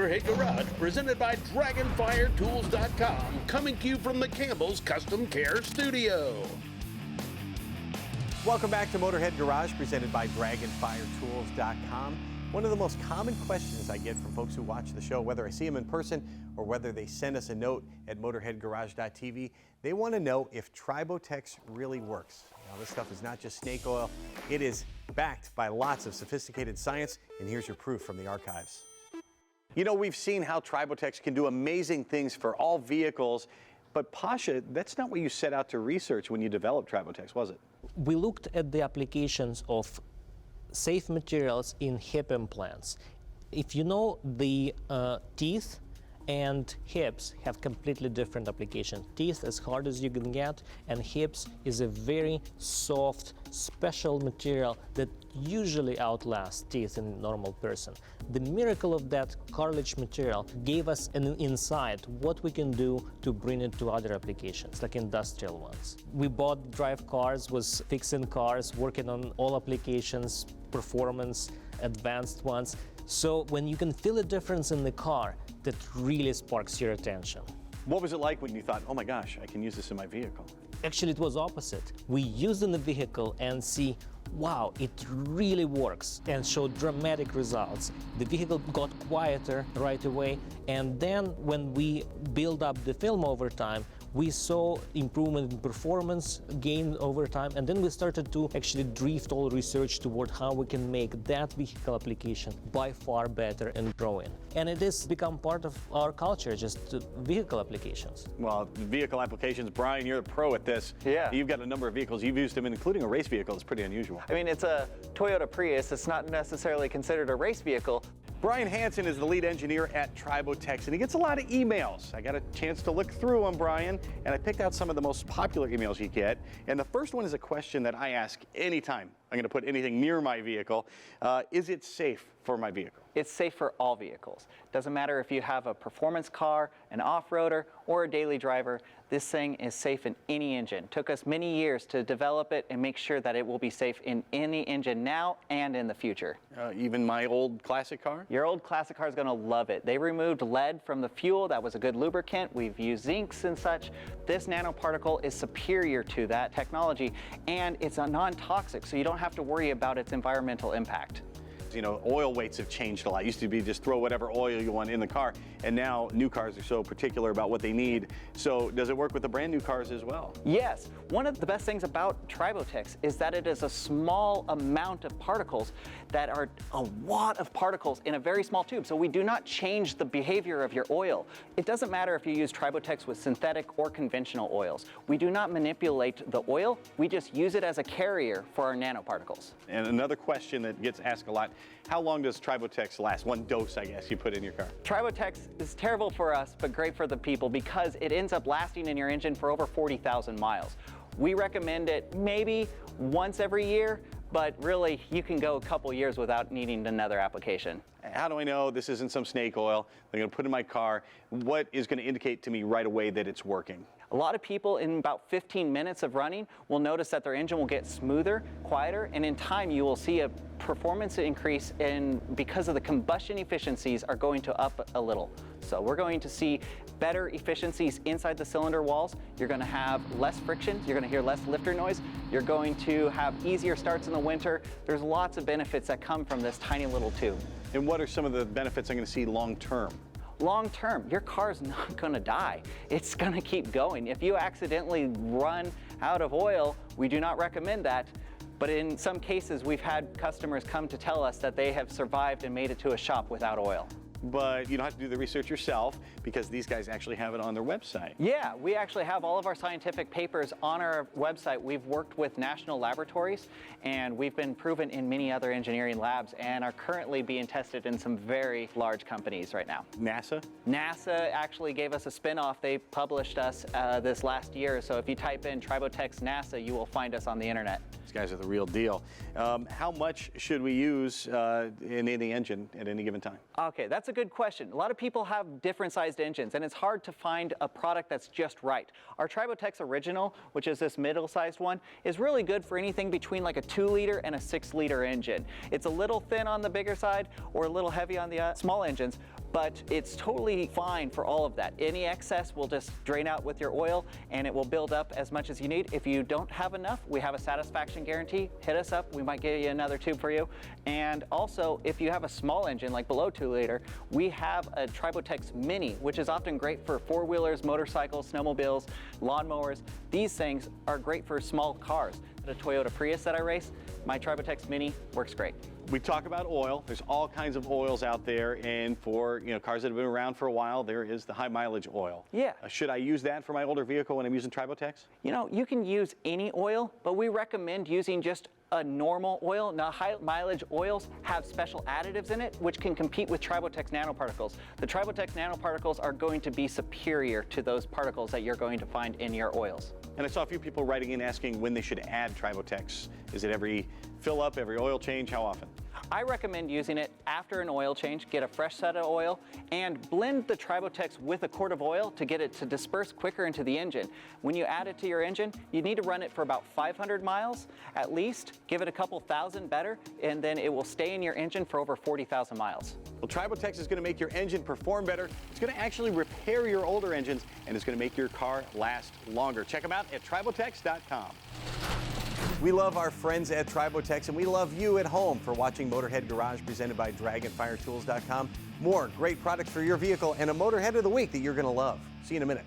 Motorhead Garage, presented by DragonfireTools.com, coming to you from the Campbell's Custom Care Studio. Welcome back to Motorhead Garage, presented by DragonfireTools.com. One of the most common questions I get from folks who watch the show, whether I see them in person or whether they send us a note at motorheadgarage.tv, they want to know if Tribotex really works. Now, this stuff is not just snake oil. It is backed by lots of sophisticated science, and here's your proof from the archives. You know, we've seen how Tribotex can do amazing things for all vehicles, but Pasha, that's not what you set out to research when you developed Tribotex, was it? We looked at the applications of safe materials in hip implants. If you know, the teeth and hips have completely different application. Teeth as hard as you can get, and hips is a very soft, special material that usually outlasts teeth in a normal person. The miracle of that cartilage material gave us an insight what we can do to bring it to other applications, like industrial ones. We bought drive cars, was fixing cars, working on all applications, performance, advanced ones. So when you can feel a difference in the car, that really sparks your attention. What was it like when you thought, oh my gosh, I can use this in my vehicle? Actually, it was opposite. We used in the vehicle and see, wow, it really works, and showed dramatic results. The vehicle got quieter right away, and then when we build up the film over time, we saw improvement in performance gain over time, and then we started to actually drift all research toward how we can make that vehicle application by far better and growing. And it has become part of our culture, just vehicle applications. Well, vehicle applications, Brian, you're the pro at this. Yeah. You've got a number of vehicles you've used them in, including a race vehicle. It's pretty unusual. I mean, it's a Toyota Prius. It's not necessarily considered a race vehicle. Brian Hansen is the lead engineer at Tribotex, and he gets a lot of emails. I got a chance to look through them, Brian, and I picked out some of the most popular emails you get. And the first one is a question that I ask anytime I'm going to put anything near my vehicle. Is it safe for my vehicle? It's safe for all vehicles. Doesn't matter if you have a performance car, an off-roader, or a daily driver, this thing is safe in any engine. Took us many years to develop it and make sure that it will be safe in any engine now and in the future. Even my old classic car? Your old classic car is going to love it. They removed lead from the fuel. That was a good lubricant. We've used zincs and such. This nanoparticle is superior to that technology, and it's a non-toxic, so you don't have to worry about its environmental impact. You know, oil weights have changed a lot. It used to be just throw whatever oil you want in the car, and now new cars are so particular about what they need. So does it work with the brand new cars as well? Yes. One of the best things about Tribotex is that it is a small amount of particles that are a lot of particles in a very small tube. So we do not change the behavior of your oil. It doesn't matter if you use Tribotex with synthetic or conventional oils. We do not manipulate the oil. We just use it as a carrier for our nanoparticles. And another question that gets asked a lot, how long does Tribotex last? One dose, I guess, you put in your car. Tribotex is terrible for us, but great for the people because it ends up lasting in your engine for over 40,000 miles. We recommend it maybe once every year, but really you can go a couple years without needing another application. How do I know this isn't some snake oil I'm going to put in my car? What is going to indicate to me right away that it's working? A lot of people in about 15 minutes of running will notice that their engine will get smoother, quieter, and in time you will see a performance increase because of the combustion efficiencies are going to up a little. So we're going to see better efficiencies inside the cylinder walls. You're going to have less friction. You're going to hear less lifter noise. You're going to have easier starts in the winter. There's lots of benefits that come from this tiny little tube. And what are some of the benefits I'm going to see long term? Long term, your car's not going to die. It's going to keep going. If you accidentally run out of oil, we do not recommend that. But in some cases, we've had customers come to tell us that they have survived and made it to a shop without oil. But you don't have to do the research yourself because these guys actually have it on their website. Yeah, we actually have all of our scientific papers on our website. We've worked with national laboratories and we've been proven in many other engineering labs and are currently being tested in some very large companies right now. NASA? NASA actually gave us a spin-off. They published us this last year. So if you type in Tribotex NASA, you will find us on the internet. These guys are the real deal. How much should we use in the engine at any given time? Okay, that's a good question. A lot of people have different sized engines and it's hard to find a product that's just right. Our Tribotex Original, which is this middle-sized one, is really good for anything between like a 2-liter and a 6-liter engine. It's a little thin on the bigger side or a little heavy on the small engines, but it's totally fine for all of that. Any excess will just drain out with your oil and it will build up as much as you need. If you don't have enough, we have a satisfaction guarantee. Hit us up, we might get you another tube for you. And also, if you have a small engine like below 2 liter, we have a Tribotex Mini, which is often great for four-wheelers, motorcycles, snowmobiles, lawnmowers. These things are great for small cars. The Toyota Prius that I race, my Tribotex Mini works great. We talk about oil. There's all kinds of oils out there, and for cars that have been around for a while, there is the high mileage oil. Yeah. Should I use that for my older vehicle when I'm using Tribotex? You can use any oil, but we recommend using just a normal oil. Now, high mileage oils have special additives in it, which can compete with Tribotex nanoparticles. The Tribotex nanoparticles are going to be superior to those particles that you're going to find in your oils. And I saw a few people writing in asking when they should add Tribotex. Is it every fill up, every oil change? How often? I recommend using it after an oil change. Get a fresh set of oil and blend the Tribotex with a quart of oil to get it to disperse quicker into the engine. When you add it to your engine, you need to run it for about 500 miles at least. Give it a couple thousand better, and then it will stay in your engine for over 40,000 miles. Well, Tribotex is going to make your engine perform better. It's going to actually repair your older engines, and it's going to make your car last longer. Check them out at Tribotex.com. We love our friends at Tribotex, and we love you at home for watching Motorhead Garage presented by DragonfireTools.com. More great products for your vehicle and a Motorhead of the Week that you're going to love. See you in a minute.